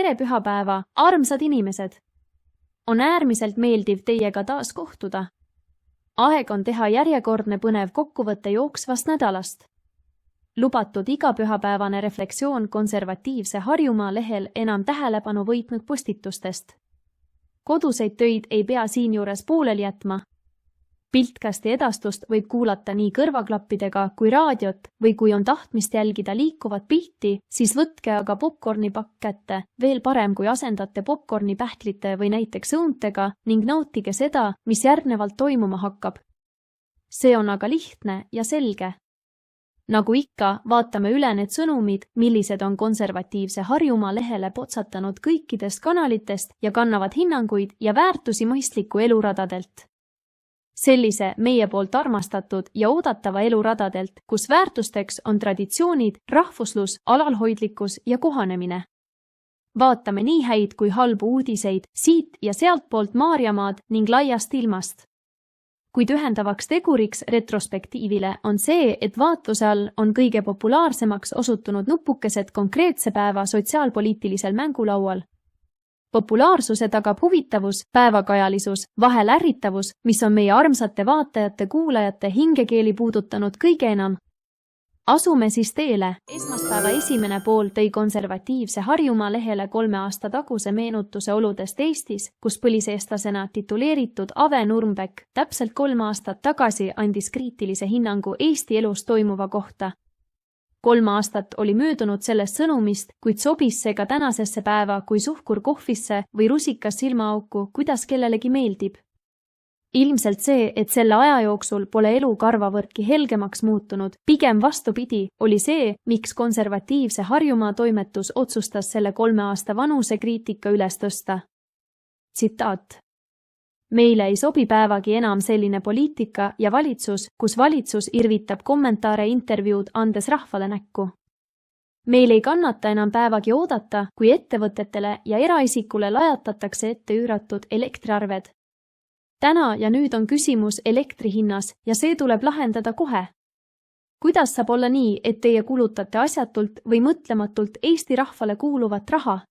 tere pühapäeva, armsad inimesed! On äärmiselt meeldiv teiega taas kohtuda. Aeg on teha järjekordne põnev kokkuvõte jooksvast nädalast. Lubatud igapühapäevane refleksioon konservatiivse Harjumaa lehel enam tähelepanu võitnud postitustest. Koduseid töid ei pea siinjuures pooleli jätma. Piltkasti edastust võib kuulata nii kõrvaklappidega kui raadiot või kui on tahtmist jälgida liikuvat pilti, siis võtke aga popcornipakk kätte, veel parem kui asendate popcorni pähklite või näiteks õuntega ning nautige seda, mis järgnevalt toimuma hakkab. See on aga lihtne ja selge. Nagu ikka, vaatame üle need sõnumid, millised on konservatiivse Harjumaa lehele potsatanud kõikidest kanalitest ja kannavad hinnanguid ja väärtusi mõistliku eluradadelt. Sellise meie poolt armastatud ja oodatava eluradadelt, kus väärtusteks on traditsioonid, rahvuslus, alalhoidlikkus ja kohanemine. Vaatame nii häid kui halbu uudiseid siit ja sealtpoolt Maarjamaad ning laiast ilmast. Kuid ühendavaks teguriks retrospektiivile on see, et vaatluse all on kõige populaarsemaks osutunud nupukesed konkreetse päeva sotsiaalpoliitilisel mängulaual. Populaarsuse tagab huvitavus, päevakajalisus, vahel ärritavus, mis on meie armsate vaatajate kuulajate hingekeeli puudutanud kõige enam. Asume siis teele. Esmaspäeva esimene pool tõi konservatiivse Harjumaa lehele 3 aasta taguse meenutuse oludest Eestis, kus põliseestlasena tituleeritud Ave Nurmbeck täpselt 3 aastat tagasi andis kriitilise hinnangu Eesti elus toimuva kohta. 3 aastat oli möödunud sellest sõnumist, kuid sobis see ka tänasesse päeva kui suhkur kohvisse või rusikas silmaauku, kuidas kellelegi meeldib. Ilmselt see, et selle aja jooksul pole elu karvavõrdki helgemaks muutunud, pigem vastupidi, oli see, miks konservatiivse Harjumaa toimetus otsustas selle 3 aasta vanuse kriitika üles tõsta. Tsitaat. Meile ei sobi päevagi enam selline poliitika ja valitsus, kus valitsus irvitab kommentaare intervjuud andes rahvale näkku. Meil ei kannata enam päevagi oodata, kui ettevõtetele ja eraisikule lajatatakse ette üüratud elektriarved. Täna ja nüüd on küsimus elektri hinnas ja see tuleb lahendada kohe. Kuidas saab olla nii, et teie kulutate asjatult või mõtlematult Eesti rahvale kuuluvat raha?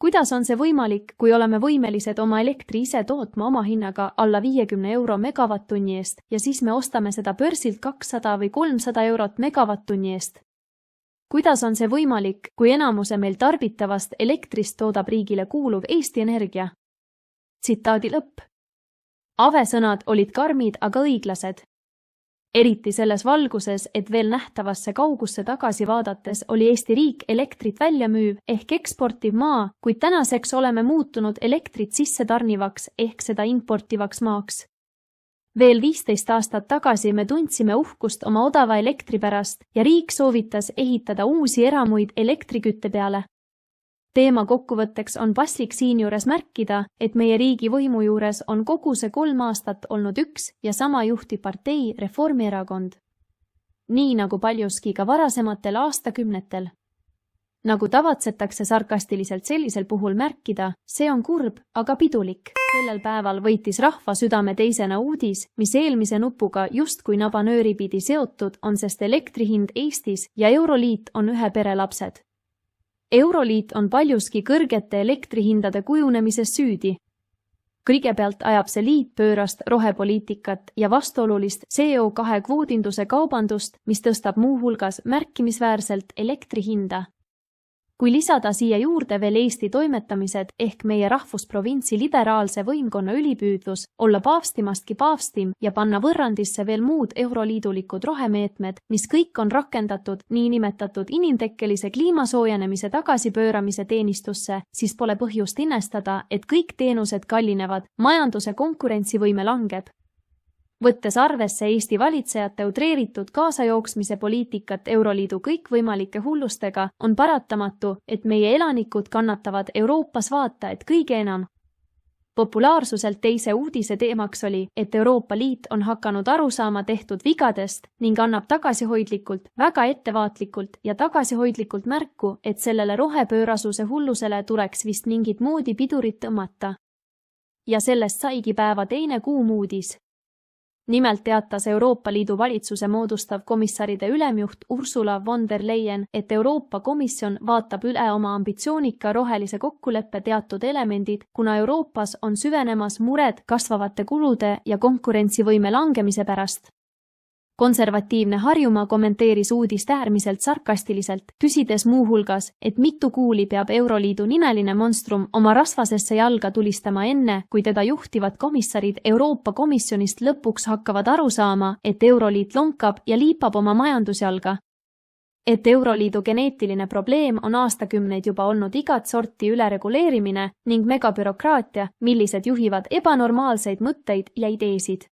Kuidas on see võimalik, kui oleme võimelised oma elektri ise tootma oma hinnaga alla 50 euro megavatt-tunni eest ja siis me ostame seda börsilt 200 või 300 eurot megavatt-tunni eest? Kuidas on see võimalik, kui enamuse meil tarbitavast elektrist toodab riigile kuuluv Eesti Energia? Tsitaadi lõpp. Ave sõnad olid karmid, aga õiglased. Eriti selles valguses, et veel nähtavasse kaugusse tagasi vaadates oli Eesti riik elektrit välja müüv ehk eksportiv maa, kuid tänaseks oleme muutunud elektrit sisse tarnivaks ehk seda importivaks maaks. Veel 15 aastat tagasi me tundsime uhkust oma odava elektri pärast ja riik soovitas ehitada uusi eramuid elektrikütte peale. Teema kokkuvõtteks on paslik siinjuures märkida, et meie riigi võimu juures on kogu see 3 aastat olnud üks ja sama juhtiv partei Reformierakond. Nii nagu paljuski ka varasematel aastakümnetel. Nagu tavatsetakse sarkastiliselt sellisel puhul märkida, see on kurb, aga pidulik. Sellel päeval võitis rahva südame teisena uudis, mis eelmise nupuga justkui nabanööri pidi seotud on, sest elektrihind Eestis ja Euroliit on ühe pere lapsed. Euroliit on paljuski kõrgete elektrihindade kujunemises süüdi. Kõigepealt ajab see liit pöörast rohepoliitikat ja vastuolulist CO2 kvoodinduse kaubandust, mis tõstab muuhulgas märkimisväärselt elektrihinda. Kui lisada siia juurde veel Eesti toimetamised ehk meie rahvusprovintsi liberaalse võimkonna ülipüüdlus olla paavstimastki paavstim ja panna võrrandisse veel muud euroliidulikud rohemeetmed, mis kõik on rakendatud niinimetatud inimtekkelise kliimasoojenemise tagasipööramise teenistusse, siis pole põhjust innestada, et kõik teenused kallinevad, majanduse konkurentsivõime langeb. Võttes arvesse Eesti valitsejate utreeritud kaasajooksmise poliitikat Euroliidu kõikvõimalike hullustega, on paratamatu, et meie elanikud kannatavad Euroopas vaata et kõige enam. Populaarsuselt teise uudise teemaks oli, et Euroopa Liit on hakanud aru saama tehtud vigadest ning annab tagasihoidlikult, väga ettevaatlikult ja tagasihoidlikult märku, et sellele rohepöörasuse hullusele tuleks vist mingit moodi pidurit tõmmata. Ja sellest saigi päeva teine kuum uudis. Nimelt teatas Euroopa Liidu valitsuse moodustav komissaride ülemjuht Ursula von der Leyen, et Euroopa Komisjon vaatab üle oma ambitsioonika rohelise kokkuleppe teatud elemendid, kuna Euroopas on süvenemas mured kasvavate kulude ja konkurentsivõime langemise pärast. Konservatiivne Harjumaa kommenteeris uudist äärmiselt sarkastiliselt, küsides muuhulgas, et mitu kuuli peab Euroliidu nimeline monstrum oma rasvasesse jalga tulistama enne, kui teda juhtivad komissarid Euroopa Komisjonist lõpuks hakkavad aru saama, et Euroliit lonkab ja liipab oma majandusjalga. Et Euroliidu geneetiline probleem on aastakümneid juba olnud igat sorti ülereguleerimine ning megabürokraatia, millised juhivad ebanormaalseid mõtteid ja ideesid.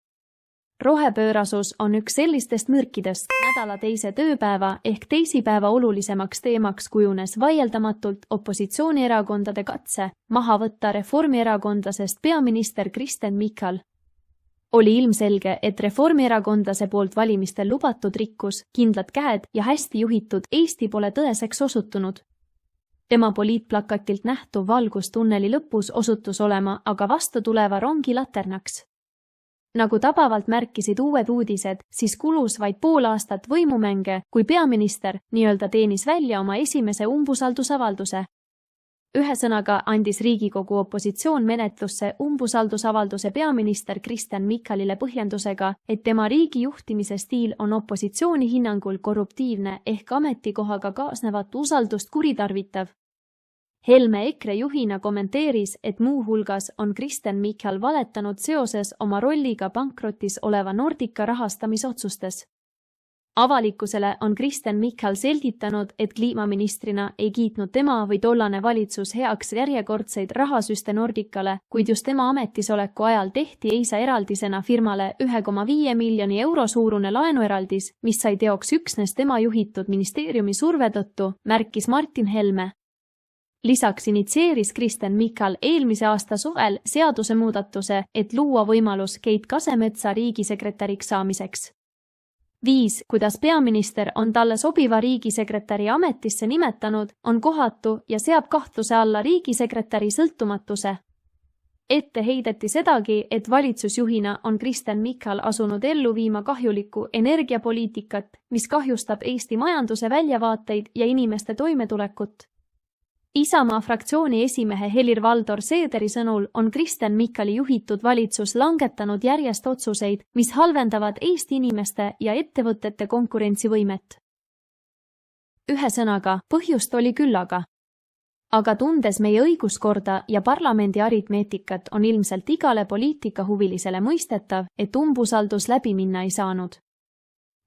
Rohepöörasus on üks sellistest mürkidest. Nädala teise tööpäeva ehk teisipäeva olulisemaks teemaks kujunes vaieldamatult opositsioonierakondade katse maha võtta reformierakondlasest peaminister Kristen Michal. Oli ilmselge, et reformierakondlase poolt valimistel lubatud rikkus, kindlad käed ja hästi juhitud Eesti pole tõeseks osutunud. Tema poliitplakatilt nähtuv valgus tunneli lõpus osutus olema aga vastu tuleva rongi laternaks. Nagu tabavalt märkisid uued uudised, siis kulus vaid pool aastat võimumänge, kui peaminister nii-öelda teenis välja oma esimese umbusaldusavalduse. Ühesõnaga andis Riigikogu opositsioon menetlusse umbusaldusavalduse peaminister Kristen Michalile põhjendusega, et tema riigi juhtimise stiil on opositsiooni hinnangul korruptiivne ehk ametikohaga kaasnevat usaldust kuritarvitav. Helme EKRE juhina kommenteeris, et muuhulgas on Kristen Michal valetanud seoses oma rolliga pankrotis oleva Nordica rahastamisotsustes. Avalikkusele on Kristen Michal selgitanud, et kliimaministrina ei kiitnud tema või tollane valitsus heaks järjekordseid rahasüste Nordicale, kuid just tema ametisoleku ajal tehti eisa eraldisena firmale 1,5 miljoni euro suurune laenueraldis, mis sai teoks üksnes tema juhitud ministeeriumi surve tõttu, märkis Martin Helme. Lisaks initsieeris Kristen Michal eelmise aasta suvel seadusemuudatuse, et luua võimalus Keit Kasemetsa riigisekretäriks saamiseks. 5. Kuidas peaminister on talle sobiva riigisekretäri ametisse nimetanud, on kohatu ja seab kahtluse alla riigisekretäri sõltumatuse. Ette heideti sedagi, et valitsusjuhina on Kristen Michal asunud ellu viima kahjulikku energiapoliitikat, mis kahjustab Eesti majanduse väljavaateid ja inimeste toimetulekut. Isamaa fraktsiooni esimehe Helir-Valdor Seederi sõnul on Kristen Michali juhitud valitsus langetanud järjest otsuseid, mis halvendavad Eesti inimeste ja ettevõtete konkurentsivõimet. Ühesõnaga, põhjust oli küllaga. Aga tundes meie õiguskorda ja parlamendi aritmeetikat on ilmselt igale poliitikahuvilisele mõistetav, et umbusaldus läbi minna ei saanud.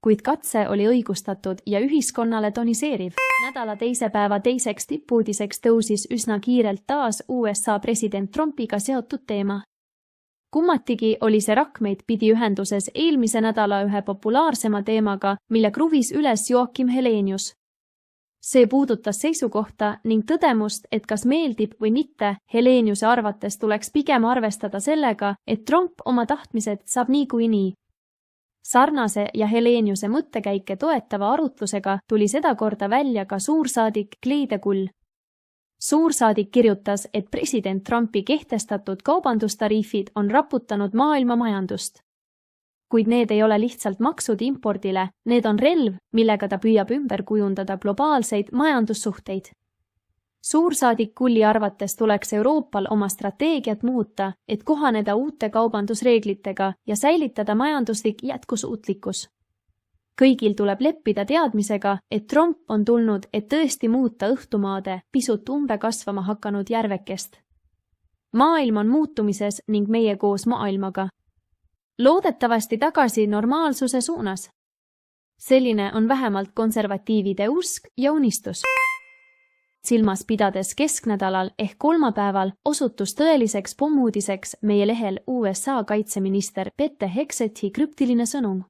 Kuid katse oli õigustatud ja ühiskonnale toniseeriv. Nädala teise päeva teiseks tippuudiseks tõusis üsna kiirelt taas USA president Trumpiga seotud teema. Kummatigi oli see rakmeid pidi ühenduses eelmise nädala ühe populaarsema teemaga, mille kruvis üles Joakim Helenius. See puudutas seisukohta ning tõdemust, et kas meeldib või mitte, Heleniuse arvates tuleks pigem arvestada sellega, et Trump oma tahtmised saab niikuinii. Sarnase ja Heleniuse mõttekäike toetava arutlusega tuli sedakorda välja ka suursaadik Kleide Kull. Suursaadik kirjutas, et president Trumpi kehtestatud kaubandustariifid on raputanud maailma majandust. Kuid need ei ole lihtsalt maksud impordile, need on relv, millega ta püüab ümber kujundada globaalseid majandussuhteid. Suursaadik Kulli arvates tuleks Euroopal oma strateegiat muuta, et kohaneda uute kaubandusreeglitega ja säilitada majanduslik jätkusuutlikkus. Kõigil tuleb leppida teadmisega, et Trump on tulnud, et tõesti muuta õhtumaade pisut umbe kasvama hakanud järvekest. Maailm on muutumises ning meie koos maailmaga. Loodetavasti tagasi normaalsuse suunas. Selline on vähemalt konservatiivide usk ja unistus. Silmas pidades kesknädalal ehk kolmapäeval osutus tõeliseks pommuudiseks meie lehel USA kaitseminister Pete Hegseth'i krüptiline sõnum.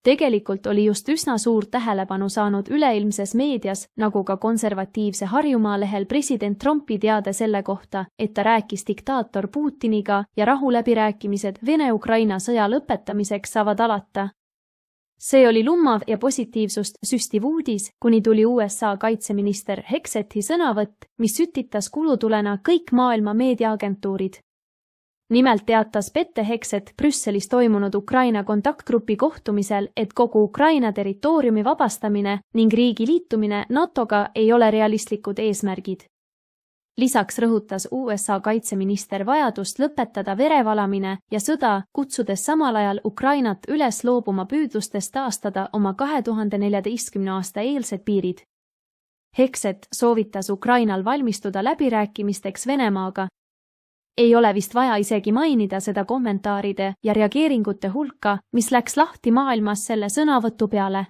Tegelikult oli just üsna suurt tähelepanu saanud üleilmses meedias, nagu ka konservatiivse Harjumaa lehel president Trumpi teade selle kohta, et ta rääkis diktaator Putiniga ja rahuläbirääkimised Vene-Ukraina sõja lõpetamiseks saavad alata. See oli lummav ja positiivsust süstiv uudis, kuni tuli USA kaitseminister Hegsethi sõnavõtt, mis sütitas kulutulena kõik maailma meediaagentuurid. Nimelt teatas Pete Hekset Brüsselis toimunud Ukraina kontaktgrupi kohtumisel, et kogu Ukraina territooriumi vabastamine ning riigi liitumine NATOga ei ole realistlikud eesmärgid. Lisaks rõhutas USA kaitseminister vajadust lõpetada verevalamine ja sõda, kutsudes samal ajal Ukrainat üles loobuma püüdlustest taastada oma 2014. aasta eelsed piirid. Hekset soovitas Ukrainal valmistuda läbirääkimisteks Venemaaga. Ei ole vist vaja isegi mainida seda kommentaaride ja reageeringute hulka, mis läks lahti maailmas selle sõnavõtu peale.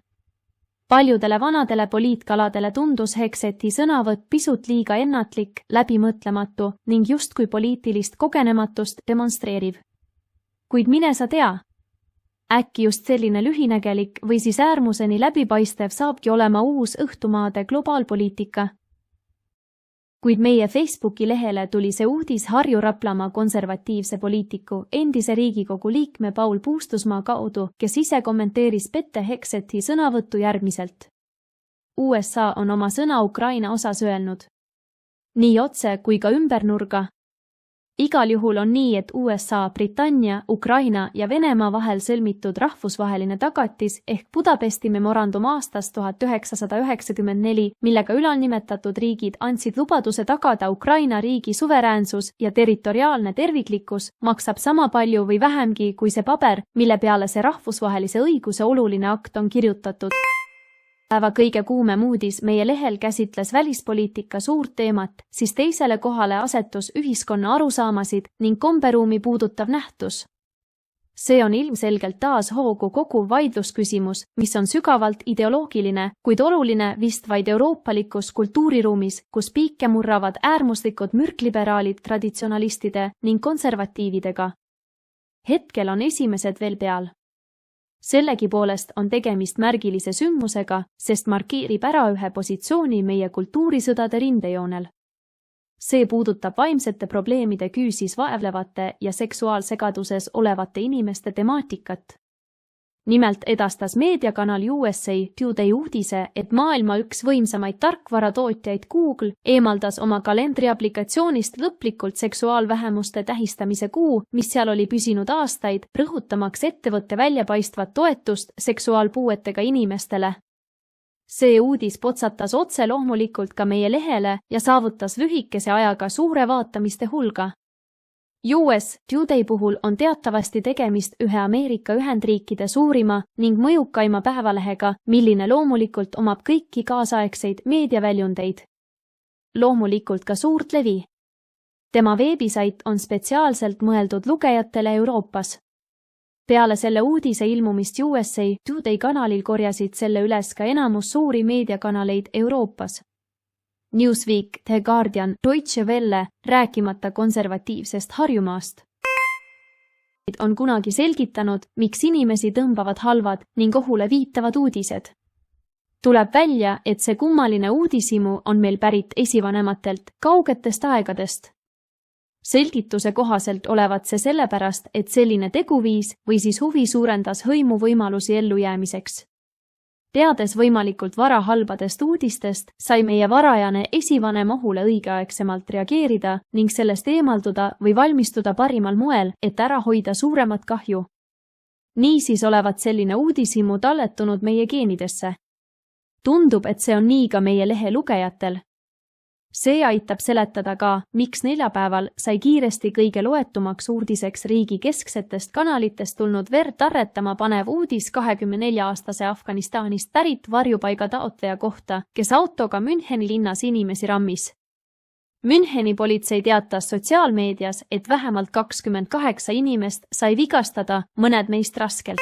Paljudele vanadele poliitkaladele tundus Hekseti sõnavõtt pisut liiga ennatlik, läbimõtlematu ning justkui poliitilist kogenematust demonstreeriv. Kuid mine sa tea. Äkki just selline lühinägelik või siis äärmuseni läbipaistev saabki olema uus õhtumaade globaalpoliitika. Kuid meie Facebooki lehele tuli see uudis Harju Raplamaa konservatiivse poliitiku, endise Riigikogu liikme Paul Puustusmaa kaudu, kes ise kommenteeris Pete Hekseti sõnavõttu järgmiselt. USA on oma sõna Ukraina osas öelnud. Nii otse kui ka ümbernurga. Igal juhul on nii, et USA, Britannia, Ukraina ja Venemaa vahel sõlmitud rahvusvaheline tagatis ehk Budapesti memorandum aastast 1994, millega ülalnimetatud riigid andsid lubaduse tagada Ukraina riigi suveräänsus ja territoriaalne terviklikkus, maksab sama palju või vähemgi kui see paber, mille peale see rahvusvahelise õiguse oluline akt on kirjutatud. Päeva kõige kuumem uudis meie lehel käsitles välispoliitika suurt teemat, siis teisele kohale asetus ühiskonna arusaamasid ning komberuumi puudutav nähtus. See on ilmselgelt taas hoogu koguv vaidlusküsimus, mis on sügavalt ideoloogiline, kuid oluline vist vaid euroopalikus kultuuriruumis, kus piike murravad äärmuslikud mürkliberaalid traditsionalistide ning konservatiividega. Hetkel on esimesed veel peal. Sellegipoolest on tegemist märgilise sündmusega, sest markeerib ära ühe positsiooni meie kultuurisõdade rindejoonel. See puudutab vaimsete probleemide küüsis vaevlevate ja seksuaalsegaduses olevate inimeste temaatikat. Nimelt edastas meediakanal USA Today uudise, et maailma üks võimsamaid tarkvaratootjaid Google eemaldas oma kalendriaplikatsioonist lõplikult seksuaalvähemuste tähistamise kuu, mis seal oli püsinud aastaid, rõhutamaks ettevõtte väljapaistvat toetust seksuaalpuuetega inimestele. See uudis potsatas otse loomulikult ka meie lehele ja saavutas lühikese ajaga suure vaatamiste hulga. US Today puhul on teatavasti tegemist ühe Ameerika Ühendriikide suurima ning mõjukaima päevalehega, milline loomulikult omab kõiki kaasaegseid meediaväljundeid. Loomulikult ka suurt levi. Tema veebisait on spetsiaalselt mõeldud lugejatele Euroopas. Peale selle uudise ilmumist USA Today kanalil korjasid selle üles ka enamus suuri meediakanaleid Euroopas. Newsweek, The Guardian, Deutsche Welle, rääkimata konservatiivsest Harjumaast. On kunagi selgitanud, miks inimesi tõmbavad halvad ning ohule viitavad uudised. Tuleb välja, et see kummaline uudishimu on meil pärit esivanematelt, kaugetest aegadest. Selgituse kohaselt olevat see sellepärast, et selline teguviis või siis huvi suurendas hõimu võimalusi ellujäämiseks. Teades võimalikult vara halbadest uudistest, sai meie varajane esivanem ohule õigeaegsemalt reageerida ning sellest eemalduda või valmistuda parimal moel, et ära hoida suuremat kahju. Niisiis olevat selline uudishimu talletunud meie geenidesse. Tundub, et see on nii ka meie lehe lugejatel. See aitab seletada ka, miks neljapäeval sai kiiresti kõige loetumaks uudiseks riigi kesksetest kanalitest tulnud verd arretama panev uudis 24-aastase Afganistanist pärit varjupaiga taotleja kohta, kes autoga Müncheni linnas inimesi rammis. Müncheni politsei teatas sotsiaalmeedias, et vähemalt 28 inimest sai vigastada, mõned meist raskelt.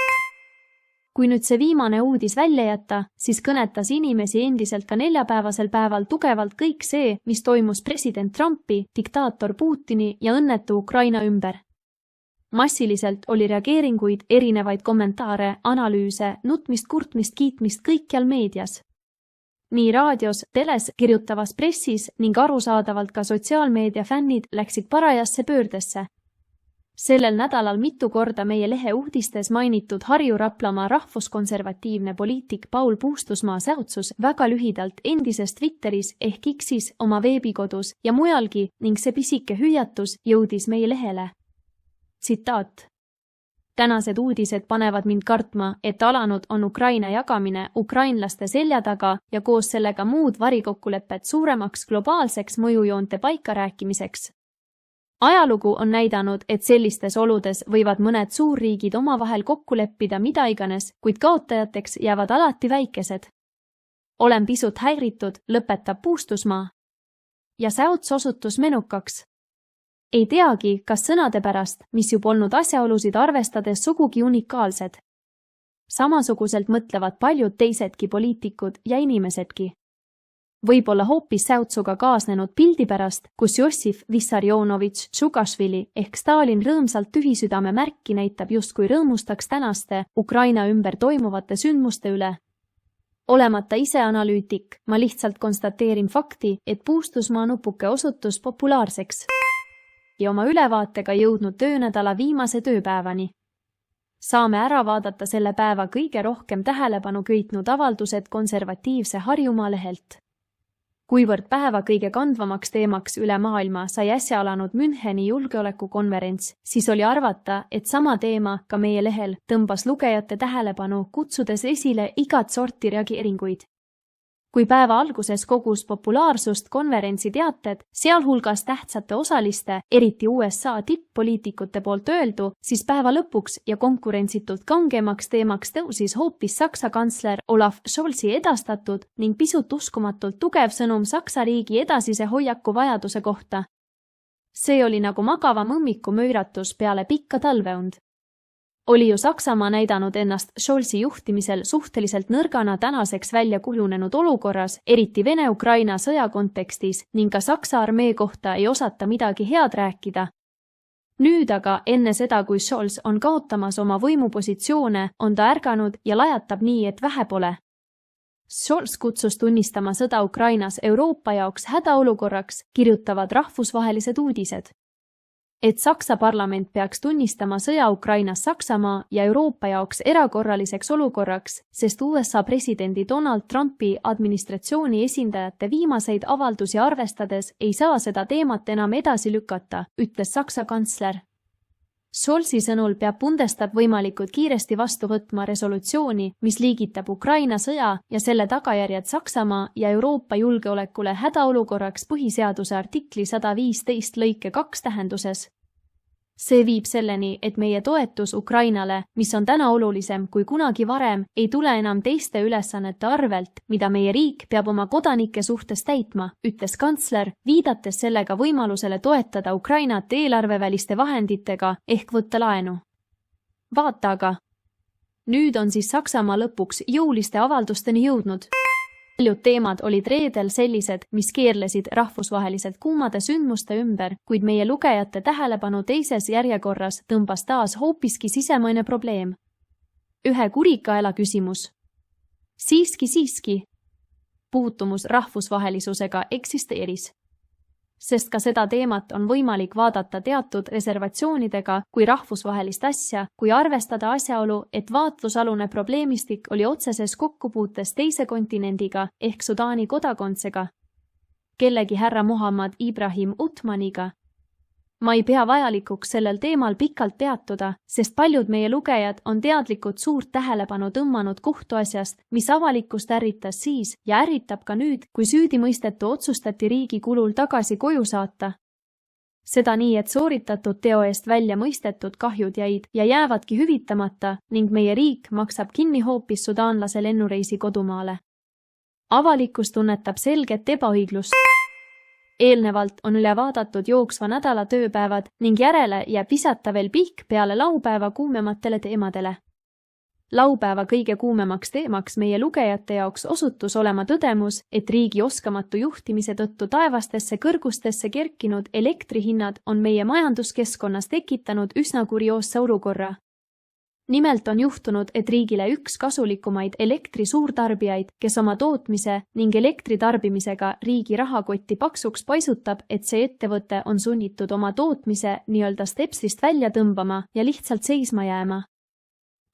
Kui nüüd see viimane uudis välja jätta, siis kõnetas inimesi endiselt ka neljapäevasel päeval tugevalt kõik see, mis toimus president Trumpi, diktaator Putini ja õnnetu Ukraina ümber. Massiliselt oli reageeringuid, erinevaid kommentaare, analüüse, nutmist, kurtmist, kiitmist kõikjal meedias. Nii raadios, teles, kirjutavas pressis ning arusaadavalt ka sotsiaalmeedia fännid läksid parajasse pöördesse. Sellel nädalal mitu korda meie lehe uudistes mainitud Harju Raplamaa rahvuskonservatiivne poliitik Paul Puustusmaa säutsus väga lühidalt endises Twitteris ehk X-is oma veebikodus ja mujalgi ning see pisike hüüatus jõudis meie lehele. Tsitaat. Tänased uudised panevad mind kartma, et alanud on Ukraina jagamine ukrainlaste selja taga ja koos sellega muud varikokkulepped suuremaks globaalseks mõjujoonte paika rääkimiseks. Ajalugu on näidanud, et sellistes oludes võivad mõned suurriigid omavahel kokku leppida mida iganes, kuid kaotajateks jäävad alati väikesed. Olen pisut häiritud, lõpetab Puustusmaa. Ja Säuts osutus menukaks. Ei teagi, kas sõnade pärast, mis ju polnud asjaolusid arvestades sugugi unikaalsed. Samasuguselt mõtlevad paljud teisedki poliitikud ja inimesedki. Võib-olla hoopis Säutsuga kaasnenud pildi pärast, kus Jossif Vissarionovitš Tšukašvili ehk Stalin rõõmsalt tühisüdame märki näitab justkui rõõmustaks tänaste Ukraina ümber toimuvate sündmuste üle. Olemata ise analüütik, ma lihtsalt konstateerin fakti, et Puustusmaa nupuke osutus populaarseks ja oma ülevaatega jõudnud töönädala viimase tööpäevani. Saame ära vaadata selle päeva kõige rohkem tähelepanu köitnud avaldused konservatiivse Harjumaa lehelt. Kuivõrd päeva kõige kandvamaks teemaks üle maailma sai äsja alanud Müncheni julgeolekukonverents, siis oli arvata, et sama teema ka meie lehel tõmbas lugejate tähelepanu, kutsudes esile igat sorti reageeringuid. Kui päeva alguses kogus populaarsust konverentsi teated, sealhulgas tähtsate osaliste, eriti USA tipp-poliitikute poolt öeldu, siis päeva lõpuks ja konkurentsitult kangemaks teemaks tõusis hoopis Saksa kantsler Olaf Scholzi edastatud ning pisut uskumatult tugev sõnum Saksa riigi edasise hoiaku vajaduse kohta. See oli nagu magava mõmmiku möiratus peale pikka talveund. Oli ju Saksamaa näidanud ennast Scholzi juhtimisel suhteliselt nõrgana tänaseks välja kujunenud olukorras, eriti Vene-Ukraina sõja kontekstis ning ka Saksa armee kohta ei osata midagi head rääkida. Nüüd aga enne seda, kui Scholz on kaotamas oma võimupositsioone, on ta ärganud ja lajatab nii, et vähe pole. Scholz kutsus tunnistama sõda Ukrainas Euroopa jaoks hädaolukorraks, kirjutavad rahvusvahelised uudised. Et Saksa parlament peaks tunnistama sõja Ukrainas Saksamaa ja Euroopa jaoks erakorraliseks olukorraks, sest USA presidendi Donald Trumpi administratsiooni esindajate viimaseid avaldusi arvestades ei saa seda teemat enam edasi lükata, ütles Saksa kantsler. Scholzi sõnul peab Bundestag võimalikult kiiresti vastu võtma resolutsiooni, mis liigitab Ukraina sõja ja selle tagajärjed Saksamaa ja Euroopa julgeolekule hädaolukorraks põhiseaduse artikli 115 lõike 2 tähenduses. See viib selleni, et meie toetus Ukrainale, mis on täna olulisem kui kunagi varem, ei tule enam teiste ülesannete arvelt, mida meie riik peab oma kodanike suhtes täitma, ütles kantsler, viidates sellega võimalusele toetada Ukrainat eelarveväliste vahenditega ehk võtta laenu. Vaata aga. Nüüd on siis Saksamaa lõpuks jõuliste avaldusteni jõudnud. Paljud teemad olid reedel sellised, mis keerlesid rahvusvaheliselt kuumade sündmuste ümber, kuid meie lugejate tähelepanu teises järjekorras tõmbas taas hoopiski sisemaine probleem. Ühe kurikaela küsimus. Siiski. Puutumus rahvusvahelisusega eksisteeris. Sest ka seda teemat on võimalik vaadata teatud reservatsioonidega kui rahvusvahelist asja, kui arvestada asjaolu, et vaatlusalune probleemistik oli otseses kokkupuutes teise kontinendiga ehk Sudaani kodakondsega, kellegi härra Muhammad Ibrahim Utmaniga. Ma ei pea vajalikuks sellel teemal pikalt peatuda, sest paljud meie lugejad on teadlikud suurt tähelepanu tõmmanud kohtuasjast, mis avalikkust ärritas siis ja ärritab ka nüüd, kui süüdimõistetu otsustati riigi kulul tagasi koju saata. Seda nii, et sooritatud teo eest välja mõistetud kahjud jäid ja jäävadki hüvitamata ning meie riik maksab kinni hoopis sudaanlase lennureisi kodumaale. Avalikkus tunnetab selget ebaõiglust. Eelnevalt on üle vaadatud jooksva nädala tööpäevad ning järele jääb visata veel pihk peale laupäeva kuumematele teemadele. Laupäeva kõige kuumemaks teemaks meie lugejate jaoks osutus olema tõdemus, et riigi oskamatu juhtimise tõttu taevastesse kõrgustesse kerkinud elektrihinnad on meie majanduskeskkonnas tekitanud üsna kurioosse olukorra. Nimelt on juhtunud, et riigile üks kasulikumaid elektri suurtarbijaid, kes oma tootmise ning elektritarbimisega riigi rahakotti paksuks paisutab, et see ettevõte on sunnitud oma tootmise nii-öelda stepsist välja tõmbama ja lihtsalt seisma jääma.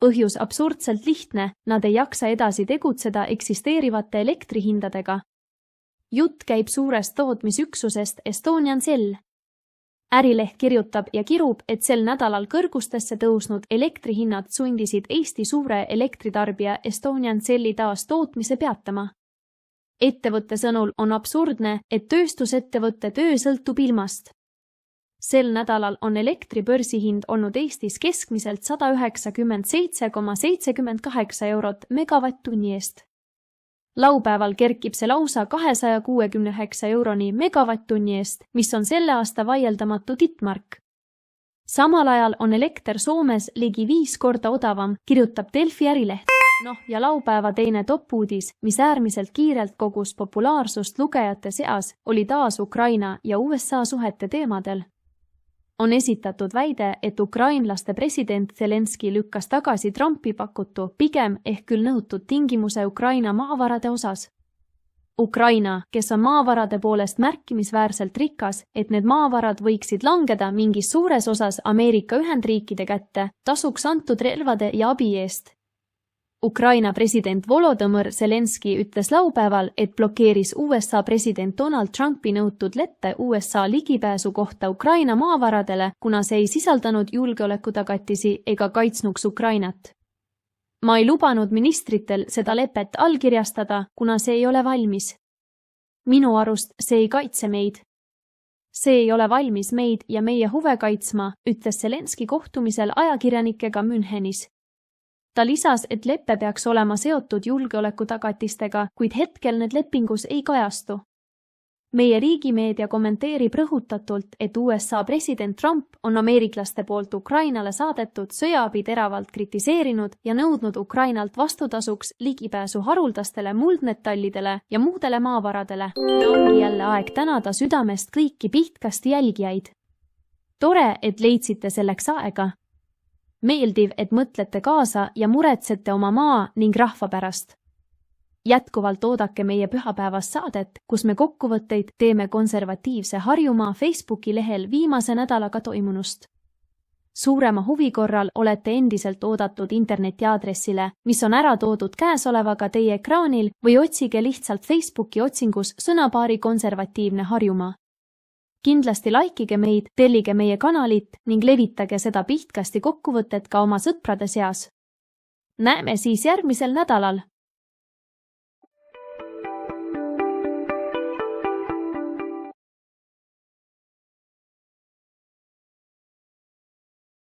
Põhjus absurdselt lihtne, nad ei jaksa edasi tegutseda eksisteerivate elektrihindadega. Jutt käib suurest tootmisüksusest Estonian Cell. Ärileht kirjutab ja kirub, et sel nädalal kõrgustesse tõusnud elektrihinnad sundisid Eesti suure elektritarbija Estonian Celli taas tootmise peatama. Ettevõtte sõnul on absurdne, et tööstusettevõtte töö sõltub ilmast. Sel nädalal on elektri börsihind olnud Eestis keskmiselt 197,78 eurot megavatt-tunni eest. Laupäeval kerkib see lausa 269 euroni megavatt-tunni eest, mis on selle aasta vaieldamatu tippmark. Samal ajal on elekter Soomes ligi 5 korda odavam, kirjutab Delfi ärileht. Ja laupäeva teine top-uudis, mis äärmiselt kiirelt kogus populaarsust lugejate seas, oli taas Ukraina ja USA suhete teemadel. On esitatud väide, et ukrainlaste president Zelenski lükkas tagasi Trumpi pakutu pigem ehk küll nõutud tingimuse Ukraina maavarade osas. Ukraina, kes on maavarade poolest märkimisväärselt rikas, et need maavarad võiksid langeda mingis suures osas Ameerika Ühendriikide kätte, tasuks antud relvade ja abi eest. Ukraina president Volodõmõr Zelenski ütles laupäeval, et blokeeris USA president Donald Trumpi nõutud leppe USA ligipääsu kohta Ukraina maavaradele, kuna see ei sisaldanud julgeolekutagatisi ega kaitsnuks Ukrainat. Ma ei lubanud ministritel seda lepet allkirjastada, kuna see ei ole valmis. Minu arust see ei kaitse meid. See ei ole valmis meid ja meie huve kaitsma, ütles Zelenski kohtumisel ajakirjanikega Münchenis. Ta lisas, et leppe peaks olema seotud julgeolekutagatistega, kuid hetkel need lepingus ei kajastu. Meie riigimeedia kommenteerib rõhutatult, et USA president Trump on ameeriklaste poolt Ukrainale saadetud sõjaabi teravalt kritiseerinud ja nõudnud Ukrainalt vastutasuks ligipääsu haruldastele muldmetallidele ja muudele maavaradele. Ongi jälle aeg tänada südamest kõiki Pihtkasti jälgijaid. Tore, et leidsite selleks aega. Meeldiv, et mõtlete kaasa ja muretsete oma maa ning rahva pärast. Jätkuvalt oodake meie pühapäevast saadet, kus me kokkuvõtteid teeme konservatiivse Harjumaa Facebooki lehel viimase nädalaga toimunust. Suurema huvi korral olete endiselt oodatud internetiaadressile, mis on ära toodud käesolevaga teie ekraanil või otsige lihtsalt Facebooki otsingus sõnapaari konservatiivne Harjumaa. Kindlasti laikige meid, tellige meie kanalit ning levitage seda Pihtkasti kokkuvõtet ka oma sõprade seas. Näeme siis järgmisel nädalal!